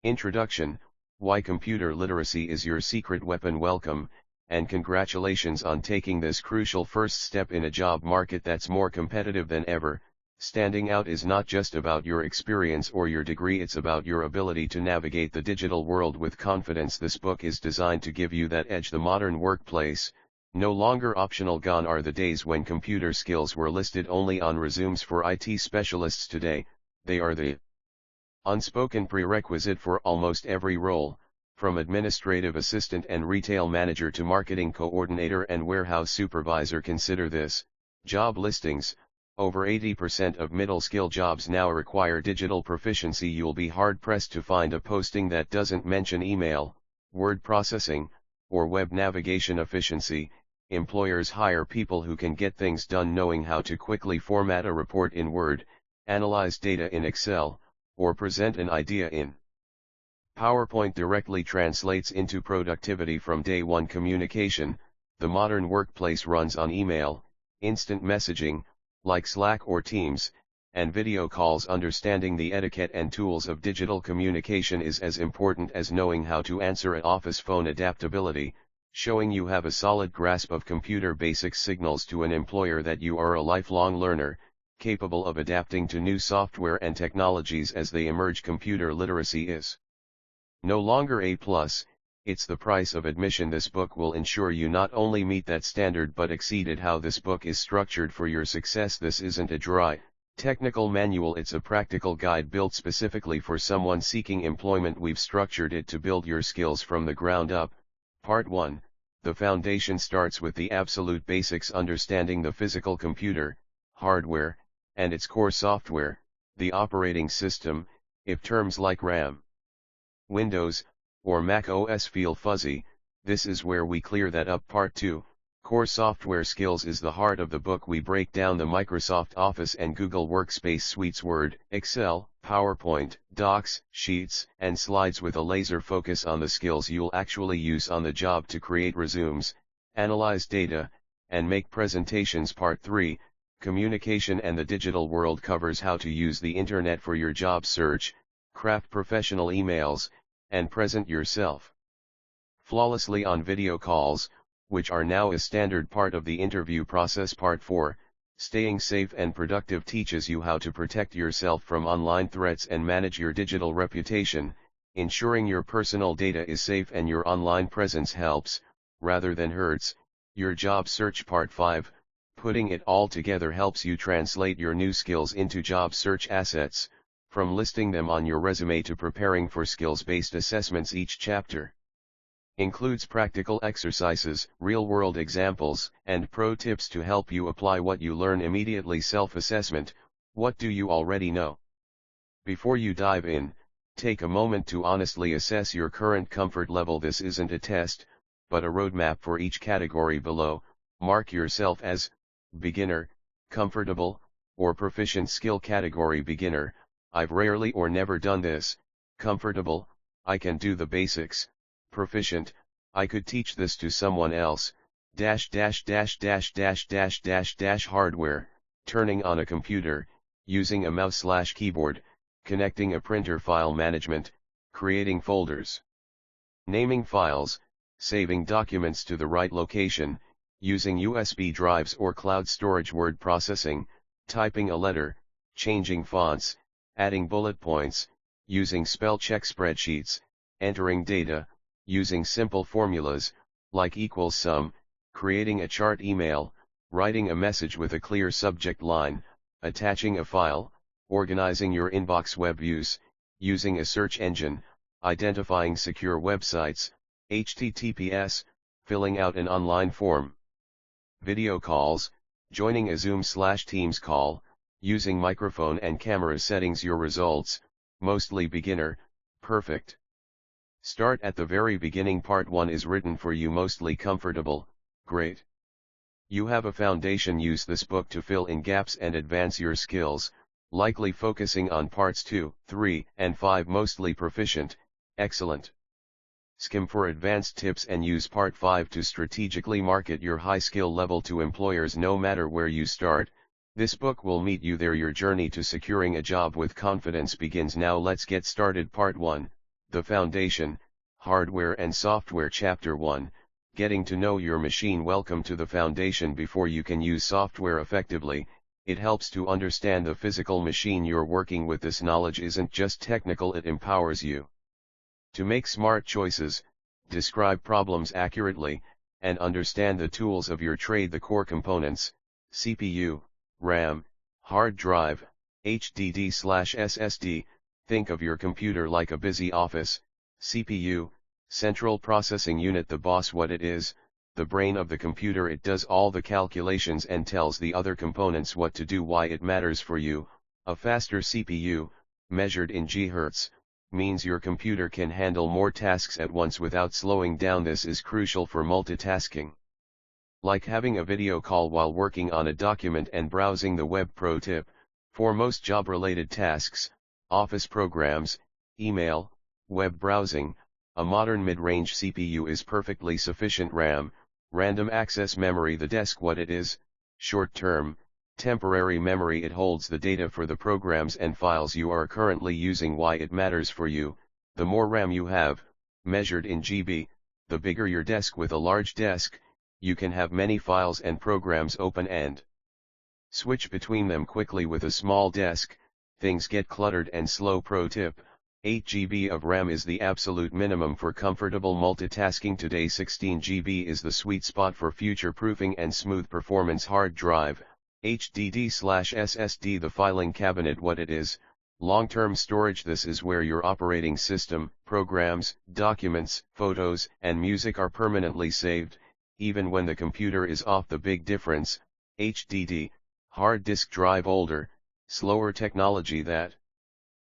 Introduction, Why Computer Literacy is Your Secret Weapon. Welcome, and congratulations on taking this crucial first step in a job market that's more competitive than ever. Standing out is not just about your experience or your degree, it's about your ability to navigate the digital world with confidence. This book is designed to give you that edge. The modern workplace, no longer optional. Gone are the days when computer skills were listed only on resumes for IT specialists. Today, they are the unspoken prerequisite for almost every role, from administrative assistant and retail manager to marketing coordinator and warehouse supervisor. Consider this: job listings. Over 80% of middle-skill jobs now require digital proficiency. You'll be hard-pressed to find a posting that doesn't mention email, word processing, or web navigation. Efficiency. Employers hire people who can get things done, knowing how to quickly format a report in Word, analyze data in Excel, or present an idea in PowerPoint. Directly translates into productivity from day one. Communication. The modern workplace runs on email, instant messaging, like Slack or Teams, and video calls. Understanding the etiquette and tools of digital communication is as important as knowing how to answer an office phone. Adaptability, showing you have a solid grasp of computer basics, signals to an employer that you are a lifelong learner, capable of adapting to new software and technologies as they emerge. Computer literacy is no longer a plus, it's the price of admission. This book will ensure you not only meet that standard but exceed it. How this book is structured for your success. This isn't a dry, technical manual, it's a practical guide built specifically for someone seeking employment. We've structured it to build your skills from the ground up. Part 1. The foundation starts with the absolute basics, understanding the physical computer, hardware, and its core software, the operating system. If terms like RAM, Windows, or Mac OS feel fuzzy, this is where we clear that up. Part 2, Core Software Skills, is the heart of the book. We break down the Microsoft Office and Google Workspace suites, Word, Excel, PowerPoint, Docs, Sheets, and Slides, with a laser focus on the skills you'll actually use on the job to create resumes, analyze data, and make presentations. Part 3, Communication and the Digital World, covers how to use the internet for your job search, craft professional emails, and present yourself flawlessly on video calls, which are now a standard part of the interview process. Part 4, Staying Safe and Productive, teaches you how to protect yourself from online threats and manage your digital reputation, ensuring your personal data is safe and your online presence helps, rather than hurts, your job search. Part 5, Putting it all together, helps you translate your new skills into job search assets, from listing them on your resume to preparing for skills-based assessments. Each chapter includes practical exercises, real-world examples, and pro tips to help you apply what you learn immediately. Self-assessment. What do you already know? Before you dive in, take a moment to honestly assess your current comfort level. This isn't a test, but a roadmap for each category below. Mark yourself as beginner, comfortable, or proficient. Skill category: beginner, I've rarely or never done this. Comfortable, I can do the basics. Proficient, I could teach this to someone else. Hardware, turning on a computer, using a mouse/keyboard, connecting a printer. File management, creating folders, naming files, saving documents to the right location, using USB drives or cloud storage. Word processing, typing a letter, changing fonts, adding bullet points, using spell check. Spreadsheets, entering data, using simple formulas, like equals sum, creating a chart. Email, writing a message with a clear subject line, attaching a file, organizing your inbox. Web use, using a search engine, identifying secure websites, HTTPS, filling out an online form. Video calls, joining a Zoom/Teams call, using microphone and camera settings. Your results, mostly beginner, perfect. Start at the very beginning. Part 1 is written for you. Mostly comfortable, great. You have a foundation. Use this book to fill in gaps and advance your skills, likely focusing on parts 2, 3, and 5. Mostly proficient, excellent. Skim for advanced tips and use Part 5 to strategically market your high skill level to employers. No matter where you start, this book will meet you there. Your journey to securing a job with confidence begins now. Let's get started. Part 1, The Foundation, Hardware and Software Chapter 1, Getting to Know Your Machine. Welcome to the foundation. Before you can use software effectively, it helps to understand the physical machine you're working with. This knowledge isn't just technical, it empowers you to make smart choices, describe problems accurately, and understand the tools of your trade. The core components: CPU, RAM, hard drive, HDD/SSD. Think of your computer like a busy office. CPU, Central Processing Unit. The boss. What it is: the brain of the computer. It does all the calculations and tells the other components what to do. Why it matters for you: a faster CPU, measured in GHz, means your computer can handle more tasks at once without slowing down. This is crucial for multitasking, like having a video call while working on a document and browsing the web. Pro tip: for most job-related tasks, office programs, email, web browsing, a modern mid-range CPU is perfectly sufficient. RAM, Random Access Memory. The desk. What it is: short-term, temporary memory. It holds the data for the programs and files you are currently using. Why it matters for you: the more RAM you have, measured in GB, the bigger your desk. With a large desk, you can have many files and programs open and switch between them quickly. With a small desk, things get cluttered and slow. Pro tip: 8 GB of RAM is the absolute minimum for comfortable multitasking today. 16 GB is the sweet spot for future-proofing and smooth performance. Hard drive, HDD/SSD. The filing cabinet. What it is: long-term storage. This is where your operating system, programs, documents, photos, and music are permanently saved, even when the computer is off. The big difference: HDD, hard disk drive. Older, slower technology that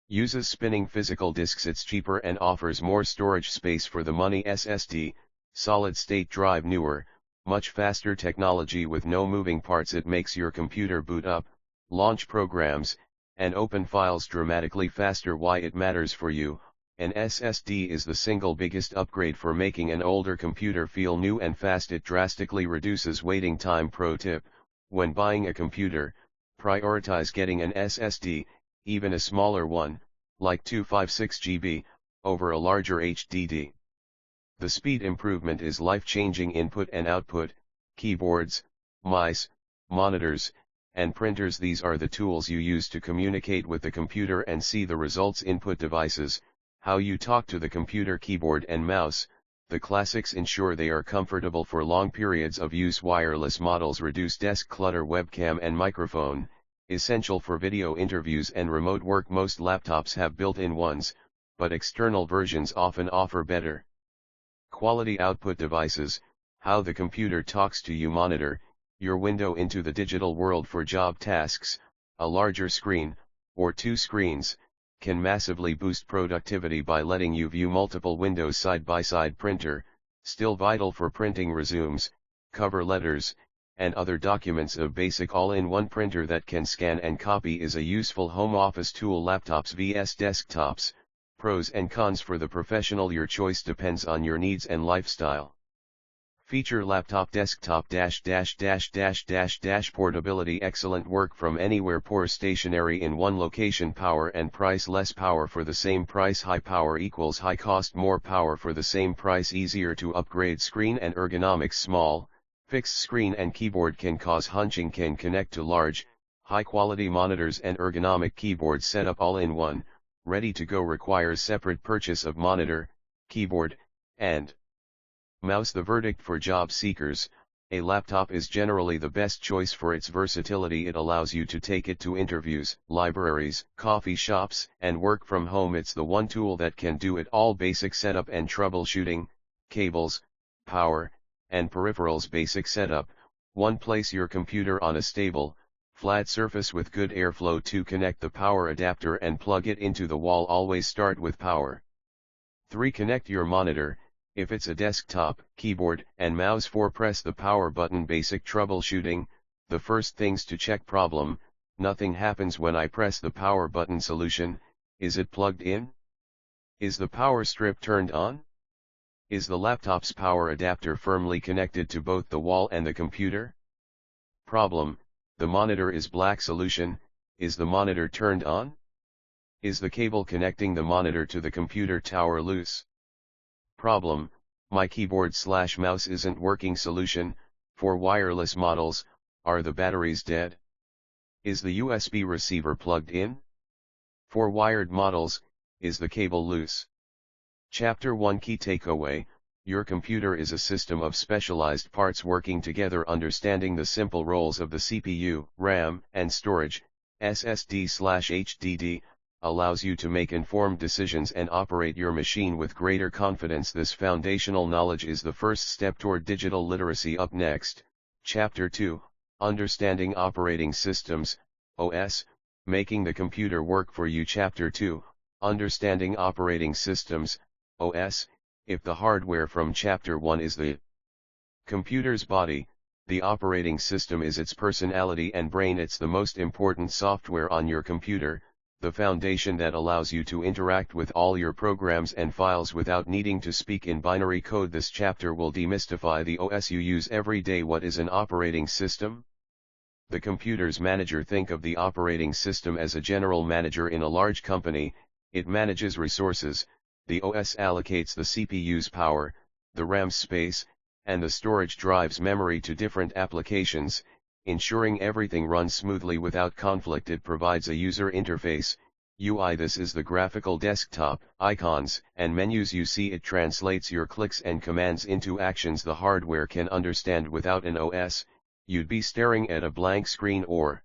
uses spinning physical disks. It's cheaper and offers more storage space for the money. SSD, solid-state drive. Newer, much faster technology with no moving parts. It makes your computer boot up, launch programs, and open files dramatically faster. Why it matters for you: an SSD is the single biggest upgrade for making an older computer feel new and fast. It drastically reduces waiting time. Pro tip: when buying a computer, prioritize getting an SSD, even a smaller one, like 256 GB, over a larger HDD. The speed improvement is life-changing. Input and output, keyboards, mice, monitors, and printers. These are the tools you use to communicate with the computer and see the results. Input devices, how you talk to the computer. Keyboard and mouse, the classics. Ensure they are comfortable for long periods of use. Wireless models reduce desk clutter. Webcam and microphone, essential for video interviews and remote work. Most laptops have built-in ones, but external versions often offer better quality. Output devices, how the computer talks to you. Monitor, your window into the digital world. For job tasks, a larger screen, or two screens, can massively boost productivity by letting you view multiple windows side by side. Printer, still vital for printing resumes, cover letters, and other documents. A basic all-in-one printer that can scan and copy is a useful home office tool. Laptops vs desktops, pros and cons for the professional. Your choice depends on your needs and lifestyle. Feature: laptop, desktop -- portability, excellent work from anywhere. Poor: stationary in one location. Power and price: less power for the same price. High power equals high cost. More power for the same price. Easier to upgrade. Screen and ergonomics: small, fixed screen and keyboard can cause hunching. Can connect to large, high-quality monitors and ergonomic keyboard. Setup: all in one, ready to go. Requires separate purchase of monitor, keyboard, and mouse. The verdict for job seekers: a laptop is generally the best choice for its versatility. It allows you to take it to interviews, libraries, coffee shops, and work from home. It's the one tool that can do it all: basic setup and troubleshooting, cables, power, and peripherals. Basic setup: 1. Place your computer on a stable, flat surface with good airflow. 2. Connect the power adapter and plug it into the wall. Always start with power. 3. Connect your monitor, if it's a desktop, keyboard, and mouse. 4. Press the power button. Basic troubleshooting: the first things to check. Problem: nothing happens when I press the power button. Solution: is it plugged in? Is the power strip turned on? Is the laptop's power adapter firmly connected to both the wall and the computer? Problem: the monitor is black. Solution: is the monitor turned on? Is the cable connecting the monitor to the computer tower loose? Problem: my keyboard/mouse isn't working. Solution: for wireless models, are the batteries dead? Is the USB receiver plugged in? For wired models, is the cable loose? Chapter 1 Key Takeaway: your computer is a system of specialized parts working together. Understanding the simple roles of the CPU, RAM, and storage, SSD/HDD, allows you to make informed decisions and operate your machine with greater confidence. This foundational knowledge is the first step toward digital literacy. Up next, Chapter 2, Understanding Operating Systems, OS, Making the Computer Work for You. Chapter 2, Understanding Operating Systems, OS. If the hardware from Chapter 1 is the computer's body, the operating system is its personality and brain. It's the most important software on your computer, the foundation that allows you to interact with all your programs and files without needing to speak in binary code. This chapter will demystify the OS you use every day. What is an operating system? The computer's manager. Think of the operating system as a general manager in a large company. It manages resources. The OS allocates the CPU's power, the RAM's space, and the storage drive's memory to different applications, ensuring everything runs smoothly without conflict. It provides a user interface, UI. This is the graphical desktop, icons, and menus you see. It translates your clicks and commands into actions the hardware can understand. Without an OS, you'd be staring at a blank screen or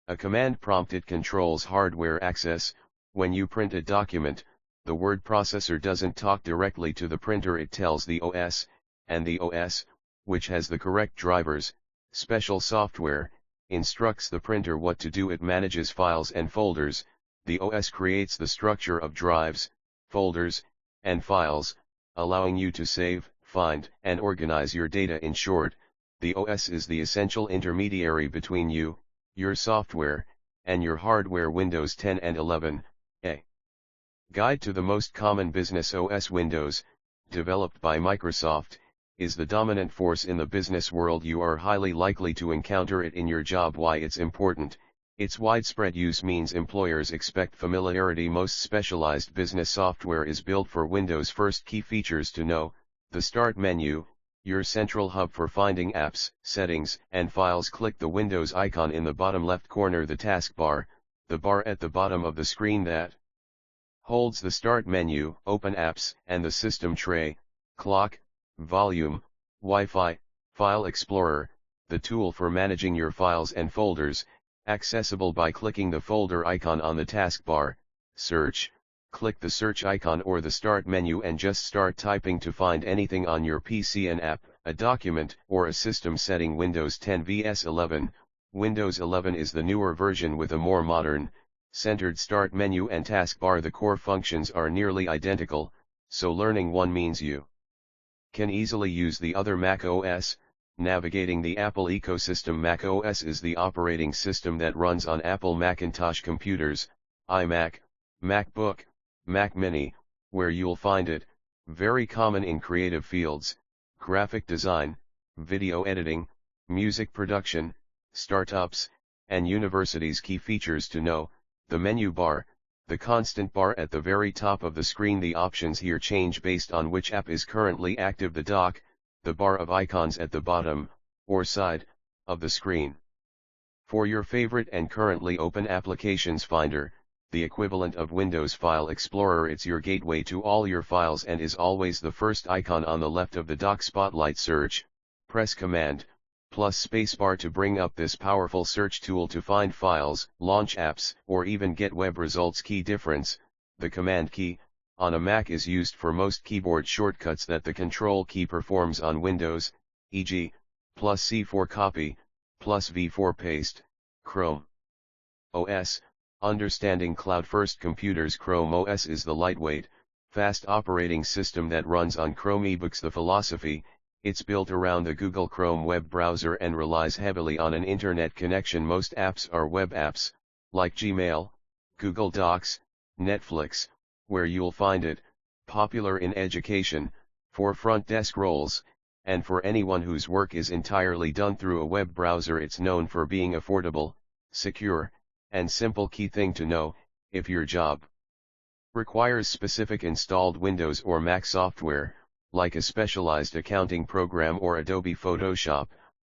a command prompt. It controls hardware access. When you print a document, the word processor doesn't talk directly to the printer. It tells the OS, and the OS, which has the correct drivers, special software, instructs the printer what to do. It manages files and folders. The OS creates the structure of drives, folders, and files, allowing you to save, find, and organize your data. In short, the OS is the essential intermediary between you, your software, and your hardware. Windows 10 and 11, A Guide to the Most Common Business OS. Windows, developed by Microsoft, is the dominant force in the business world. You are highly likely to encounter it in your job. Why it's important: its widespread use means employers expect familiarity. Most specialized business software is built for Windows. First, key features to know: the Start menu, your central hub for finding apps, settings, and files. Click the Windows icon in the bottom left corner. The taskbar, the bar at the bottom of the screen that holds the Start menu, open apps, and the system tray, clock, volume, Wi-Fi, File Explorer, the tool for managing your files and folders, accessible by clicking the folder icon on the taskbar. Search, click the search icon or the Start menu and just start typing to find anything on your PC: an app, a document, or a system setting. Windows 10 vs 11. Windows 11 is the newer version with a more modern, centered Start menu and taskbar. The core functions are nearly identical, so learning one means you can easily use the other. Mac OS, navigating the Apple ecosystem. Mac OS is the operating system that runs on Apple Macintosh computers, iMac, MacBook, Mac Mini, where you'll find it, very common in creative fields, graphic design, video editing, music production, startups, and universities. Key features to know: the menu bar, the constant bar at the very top of the screen. The options here change based on which app is currently active. The dock, the bar of icons at the bottom, or side, of the screen. For your favorite and currently open applications: Finder, the equivalent of Windows File Explorer. It's your gateway to all your files and is always the first icon on the left of the dock. Spotlight search, press Command plus spacebar to bring up this powerful search tool to find files, launch apps, or even get web results. Key difference: the Command key on a Mac is used for most keyboard shortcuts that the Control key performs on Windows, e.g., +C for copy, +V for paste. Chrome OS, understanding cloud-first computers. Chrome OS is the lightweight, fast operating system that runs on Chrome ebooks. The philosophy: it's built around the Google Chrome web browser and relies heavily on an internet connection. Most apps are web apps, like Gmail, Google Docs, Netflix, where you'll find it, popular in education, for front desk roles, and for anyone whose work is entirely done through a web browser. It's known for being affordable, secure, and simple. Key thing to know: If your job requires specific installed Windows or Mac software, like a specialized accounting program or Adobe Photoshop,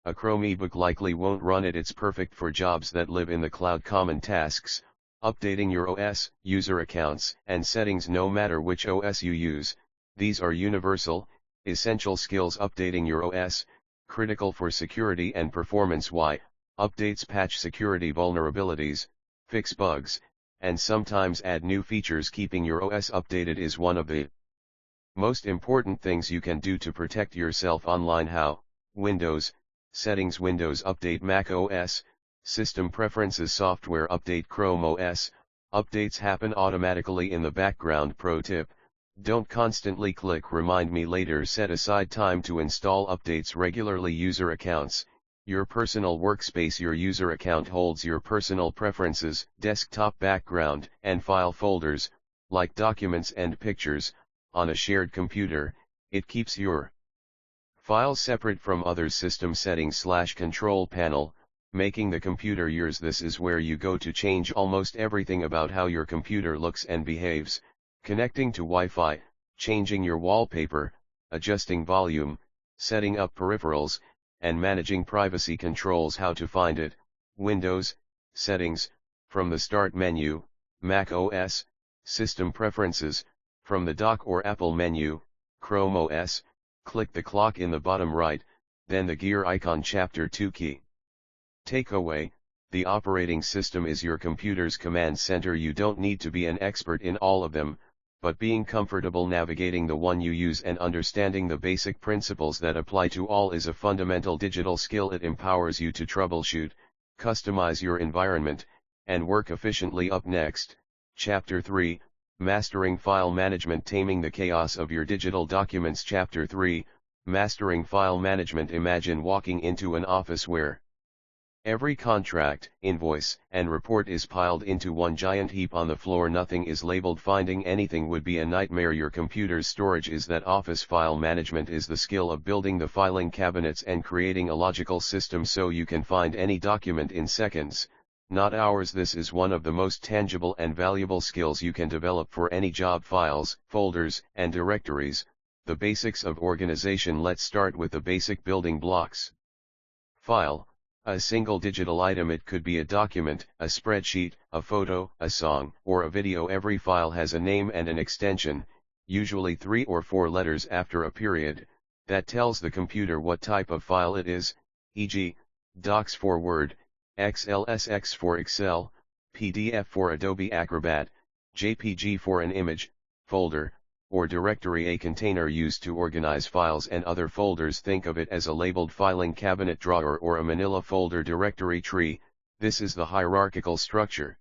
a Chrome ebook likely won't run it. It's perfect for jobs that live in the cloud. Common tasks: updating your OS, user accounts, and settings no matter which OS you use. These are universal, essential skills. Updating your OS, critical for security and performance. Why? Updates patch security vulnerabilities, fix bugs, and sometimes add new features. Keeping your OS updated is one of the most important things you can do to protect yourself online. How? Windows settings, Windows update. Mac OS system preferences, software update. Chrome OS updates happen automatically in the background. Pro tip: don't constantly click remind me later. Set aside time to install updates regularly. User accounts, your personal workspace. Your user account holds your personal preferences, desktop background, and file folders, like documents and pictures. On a shared computer, it keeps your files separate from others. System settings / control panel, making the computer yours. This is where you go to change almost everything about how your computer looks and behaves. Connecting to Wi-Fi, changing your wallpaper, adjusting volume, setting up peripherals, and managing privacy controls. How to find it? Windows settings, from the Start menu. Mac OS system preferences, from the Dock or Apple menu. Chrome OS, click the clock in the bottom right, then the gear icon. Chapter 2 Key takeaway: the operating system is your computer's command center. You don't need to be an expert in all of them, but being comfortable navigating the one you use and understanding the basic principles that apply to all is a fundamental digital skill. It empowers you to troubleshoot, customize your environment, and work efficiently. Up next, Chapter 3, Mastering File Management, Taming the Chaos of Your Digital Documents. Chapter 3, Mastering File Management. Imagine walking into an office where every contract, invoice, and report is piled into one giant heap on the floor. Nothing is labeled. Finding anything would be a nightmare. Your computer's storage is that office. File management is the skill of building the filing cabinets and creating a logical system so you can find any document in seconds, not hours. This is one of the most tangible and valuable skills you can develop for any job. Files, folders, and directories, the basics of organization. Let's start with the basic building blocks. File, a single digital item. It could be a document, a spreadsheet, a photo, a song, or a video. Every file has a name and an extension, usually 3 or 4 letters after a period, that tells the computer what type of file it is, e.g., Docs for Word, XLSX for Excel, PDF for Adobe Acrobat, JPG for an image, folder, or directory. A container used to organize files and other folders. Think of it as a labeled filing cabinet, drawer, or a manila folder. Directory tree, this is the hierarchical structure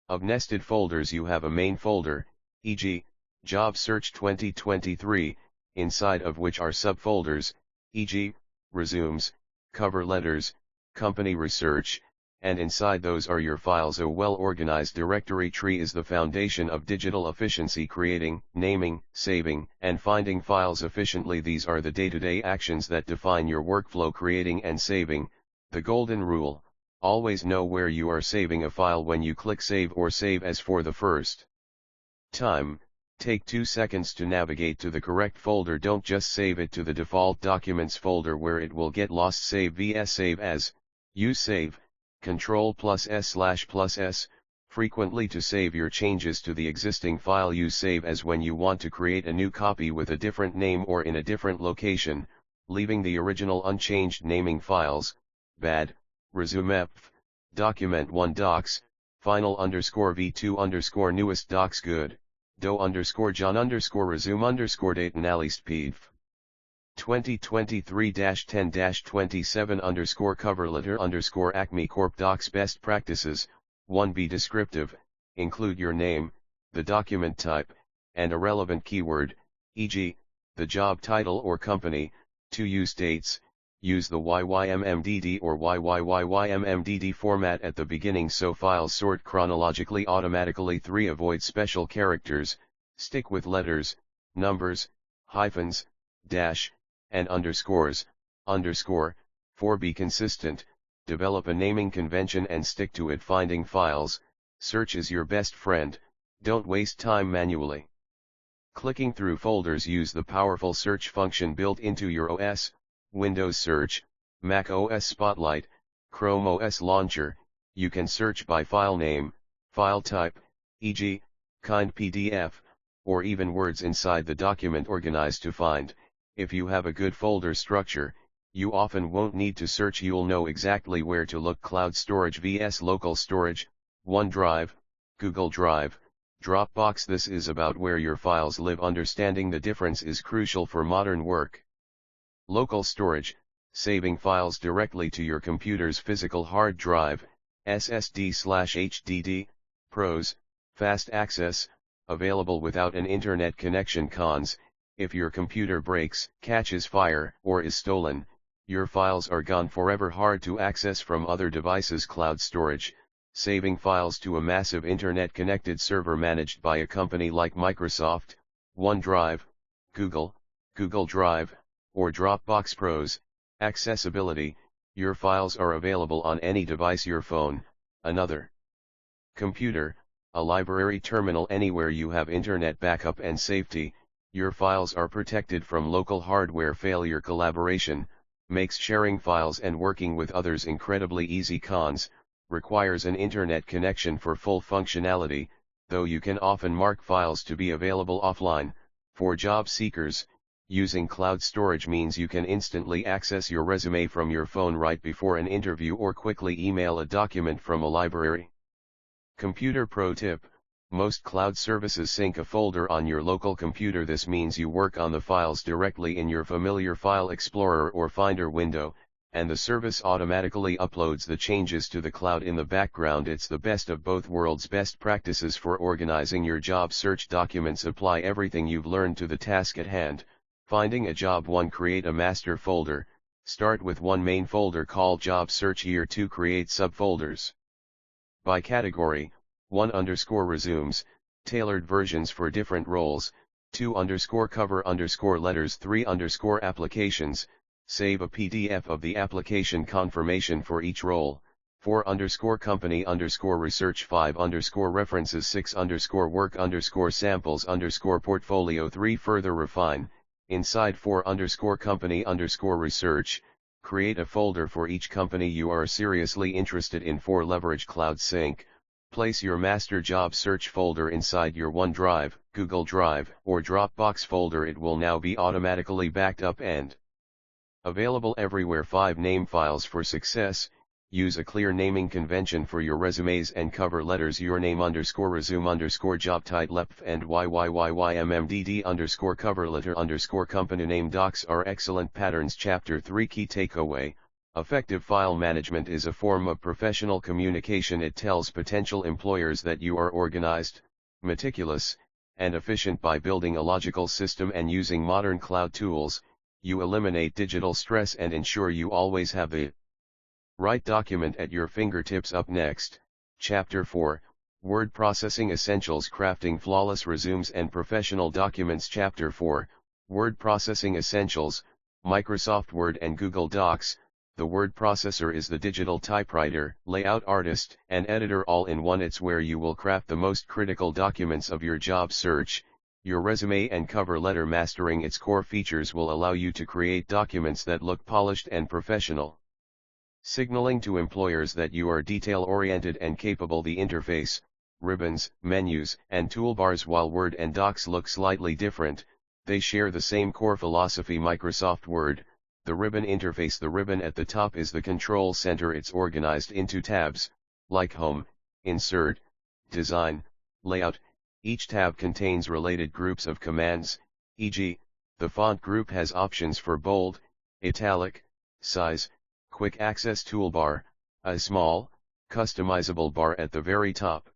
of nested folders. You have a main folder, e.g., Job Search 2023, inside of which are subfolders, e.g., Resumes, Cover Letters, Company Research, and inside those are your files. A well-organized directory tree is the foundation of digital efficiency. Creating, naming, saving, and finding files efficiently. These are the day-to-day actions that define your workflow. Creating and saving, the golden rule: always know where you are saving a file when you click Save or Save As. For the first time, take 2 seconds to navigate to the correct folder. Don't just save it to the default Documents folder where it will get lost. Save vs Save As. Use Save, Ctrl+S/+S, frequently to save your changes to the existing file. Use Save As when you want to create a new copy with a different name or in a different location, leaving the original unchanged. Naming files: bad, resume, document1 docs, final_v2_ newest docs, good, do_john_resume_date analyst pdf 2023-10-27 cover letter Acme Corp Docs. Best practices: 1. Be descriptive, include your name, the document type, and a relevant keyword, e.g., the job title or company. 2. Use dates, use the YYMMDD or YYYYMMDD format at the beginning so files sort chronologically automatically. 3. Avoid special characters, stick with letters, numbers, hyphens, dash, and underscores. 4. Be consistent, develop a naming convention and stick to it. Finding files, Search is your best friend, don't waste time manually. Clicking through folders. Use the powerful search function built into your OS, Windows Search, Mac OS Spotlight, Chrome OS Launcher. You can search by file name, file type, e.g., kind PDF, or even words inside the document organized to find. If you have a good folder structure, you often won't need to search. You'll know exactly where to look. Cloud storage vs local storage, OneDrive, Google Drive, Dropbox. This is about where your files live. Understanding the difference is crucial for modern work. Local storage, saving files directly to your computer's physical hard drive, SSD/HDD, pros, fast access, available without an internet connection. Cons, if your computer breaks, catches fire, or is stolen, your files are gone forever. Hard to access from other devices. Cloud storage, saving files to a massive internet-connected server managed by a company like Microsoft, OneDrive, Google, Google Drive, or Dropbox. Pros, accessibility, your files are available on any device: your phone, another computer, a library, terminal. Anywhere you have internet backup and safety, your files are protected from local hardware failure. Collaboration, makes sharing files and working with others incredibly easy. Cons, requires an internet connection for full functionality, though you can often mark files to be available offline. For job seekers, using cloud storage means you can instantly access your resume from your phone right before an interview, or quickly email a document from a library. Computer pro tip, most cloud services sync a folder on your local computer. This means you work on the files directly in your familiar File Explorer or Finder window, and the service automatically uploads the changes to the cloud in the background. It's the best of both worlds. Best practices for organizing your job search documents. Apply everything you've learned to the task at hand. Finding a job. 1. Create a master folder. Start with one main folder called Job Search. Year 2. Create subfolders by category. 1_resumes, tailored versions for different roles. 2_cover_letters. 3_applications, save a PDF of the application confirmation for each role. 4_company_research. 5_references. 6_work_samples_portfolio. 3. Further refine. Inside 4_company_research, create a folder for each company you are seriously interested in. 4. Leverage cloud sync. Place your master job search folder inside your OneDrive, Google Drive, or Dropbox folder. It will now be automatically backed up and available everywhere. 5. Name files for success. Use a clear naming convention for your resumes and cover letters. Your name_resume_job title and YYYYMMDD_cover letter_company name. Docs are excellent patterns. Chapter 3. Key takeaway. Effective file management is a form of professional communication. It tells potential employers that you are organized, meticulous, and efficient. By building a logical system and using modern cloud tools, you eliminate digital stress and ensure you always have the right document at your fingertips. Up next, Chapter 4, Word Processing Essentials. Crafting flawless resumes and professional documents. Chapter 4, Word Processing Essentials, Microsoft Word and Google Docs. The word processor is the digital typewriter, layout artist, and editor all in one. It's where you will craft the most critical documents of your job search, your resume and cover letter. Mastering its core features will allow you to create documents that look polished and professional, signaling to employers that you are detail-oriented and capable. The interface, ribbons, menus, and toolbars. While Word and Docs look slightly different, they share the same core philosophy. Microsoft Word, the ribbon interface. The ribbon at the top is the control center. It's organized into tabs, like Home, Insert, Design, Layout. Each tab contains related groups of commands, e.g., the font group has options for bold, italic, size, quick access. Toolbar, a small, customizable bar at the very top,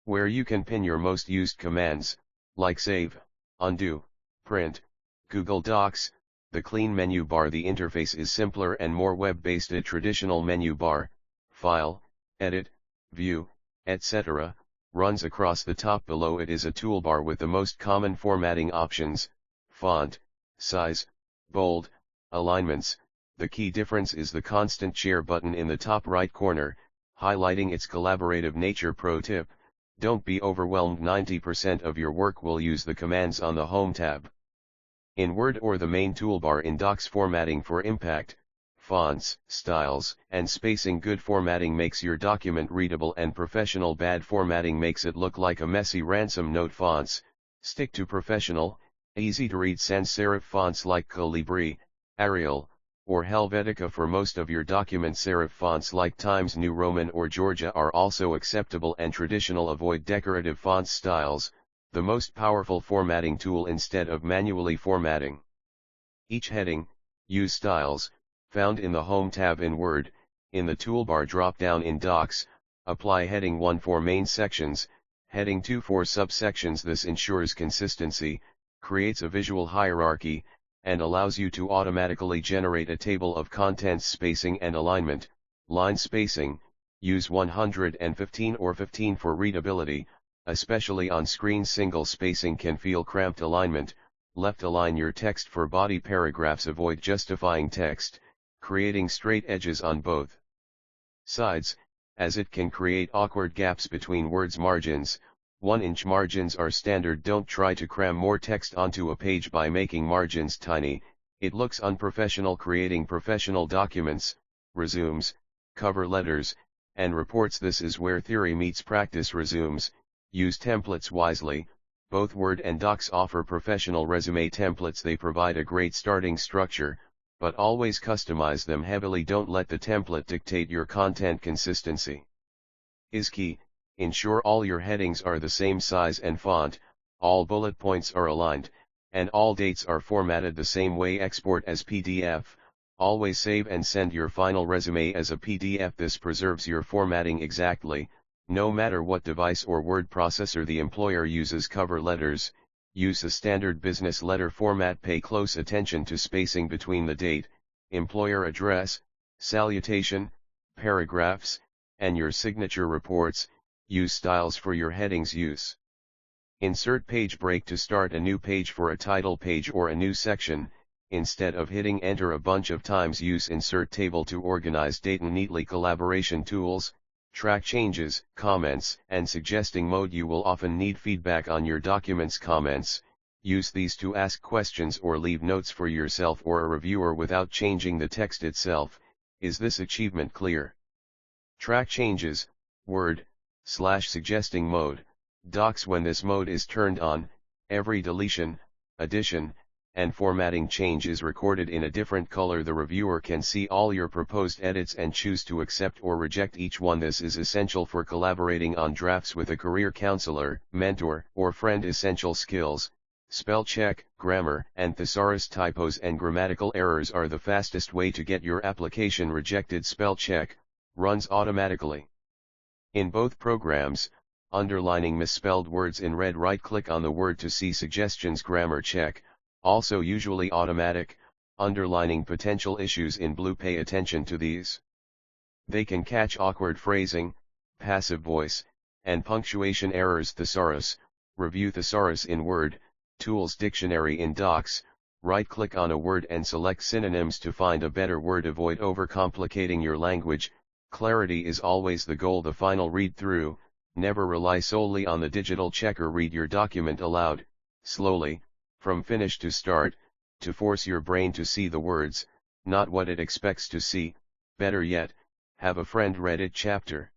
where you can pin your most used commands, like save, undo, print. Google Docs, the clean menu bar. The interface is simpler and more web-based. A traditional menu bar, File, Edit, View, etc., runs across the top. Below it is a toolbar with the most common formatting options, font, size, bold, alignments. The key difference is the constant share button in the top right corner. highlighting its collaborative nature. Pro tip: don't be overwhelmed. 90% of your work will use the commands on the Home tab in Word or the main toolbar in Docs. Formatting for impact: fonts, styles, and spacing. Good formatting makes your document readable and professional. Bad formatting makes it look like a messy ransom note. Fonts: stick to professional, easy to read sans serif fonts like Calibri, Arial, or Helvetica for most of your document. Serif fonts like Times New Roman or Georgia are also acceptable and traditional. Avoid decorative font styles, the most powerful formatting tool, instead of manually formatting each heading. Use styles, found in the Home tab in Word, in the toolbar drop-down in Docs. Apply heading 1 for main sections, heading 2 for subsections. This ensures consistency, creates a visual hierarchy, and allows you to automatically generate a table of contents. Spacing and alignment: line spacing, use 115 or 15 for readability, especially on screen. Single spacing can feel cramped. Alignment: left align your text for body paragraphs. Avoid justifying text, creating straight edges on both sides, as it can create awkward gaps between words. Margins: 1-inch margins are standard. Don't try to cram more text onto a page by making margins tiny, it looks unprofessional. Creating professional documents, resumes, cover letters, and reports: this is where theory meets practice. Resumes: use templates wisely. Both Word and Docs offer professional resume templates. They provide a great starting structure, but always customize them heavily. Don't let the template dictate your content. Consistency is key. Ensure all your headings are the same size and font, all bullet points are aligned, and all dates are formatted the same way. Export as PDF. Always save and send your final resume as a PDF. This preserves your formatting exactly, no matter what device or word processor the employer uses. Cover letters: use a standard business letter format. Pay close attention to spacing between the date, employer address, salutation, paragraphs, and your signature. Reports: use styles for your headings. Use insert page break to start a new page for a title page or a new section. Instead of hitting enter a bunch of times, use insert table to organize data neatly. Collaboration tools: track changes, comments, and suggesting mode. You will often need feedback on your documents. Comments: use these to ask questions or leave notes for yourself or a reviewer without changing the text itself. Is this achievement clear? Track changes: Word /suggesting mode, Docs. When this mode is turned on, every deletion, addition, and formatting change is recorded in a different color. The reviewer can see all your proposed edits and choose to accept or reject each one. This is essential for collaborating on drafts with a career counselor, mentor, or friend. Essential skills: spell check, grammar, and thesaurus. Typos and grammatical errors are the fastest way to get your application rejected. Spell check runs automatically in both programs, underlining misspelled words in red. Right-click on the word to see suggestions. Grammar check, also usually automatic, underlining potential issues in blue. Pay attention to these. They can catch awkward phrasing, passive voice, and punctuation errors. Thesaurus: review thesaurus in Word, Tools Dictionary in Docs. Right-click on a word and select synonyms to find a better word. Avoid overcomplicating your language. Clarity is always the goal. The final read-through: never rely solely on the digital checker. Read your document aloud, slowly, from finish to start, to force your brain to see the words, not what it expects to see. Better yet, have a friend read it. Chapter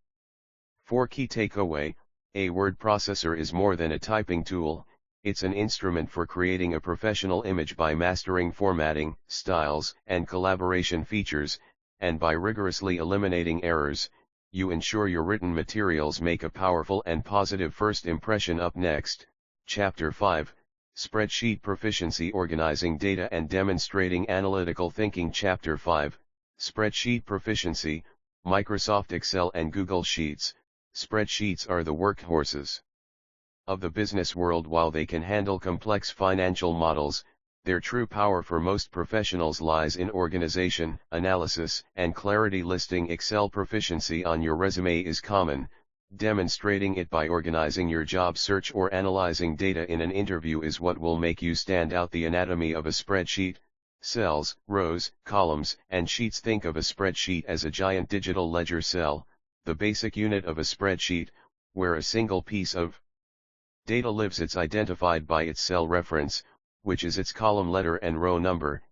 4 Key Takeaway: a word processor is more than a typing tool, it's an instrument for creating a professional image. By mastering formatting, styles, and collaboration features, and by rigorously eliminating errors, you ensure your written materials make a powerful and positive first impression. Up next, Chapter 5, Spreadsheet Proficiency: Organizing Data and Demonstrating Analytical Thinking. Chapter 5, Spreadsheet Proficiency: Microsoft Excel and Google Sheets. Spreadsheets are the workhorses of the business world. While they can handle complex financial models, their true power for most professionals lies in organization, analysis, and clarity. Listing Excel proficiency on your resume is common. Demonstrating it by organizing your job search or analyzing data in an interview is what will make you stand out. The anatomy of a spreadsheet: cells, rows, columns, and sheets. Think of a spreadsheet as a giant digital ledger. Cell the basic unit of a spreadsheet, where a single piece of data lives. It's identified by its cell reference, which is its column letter and row number,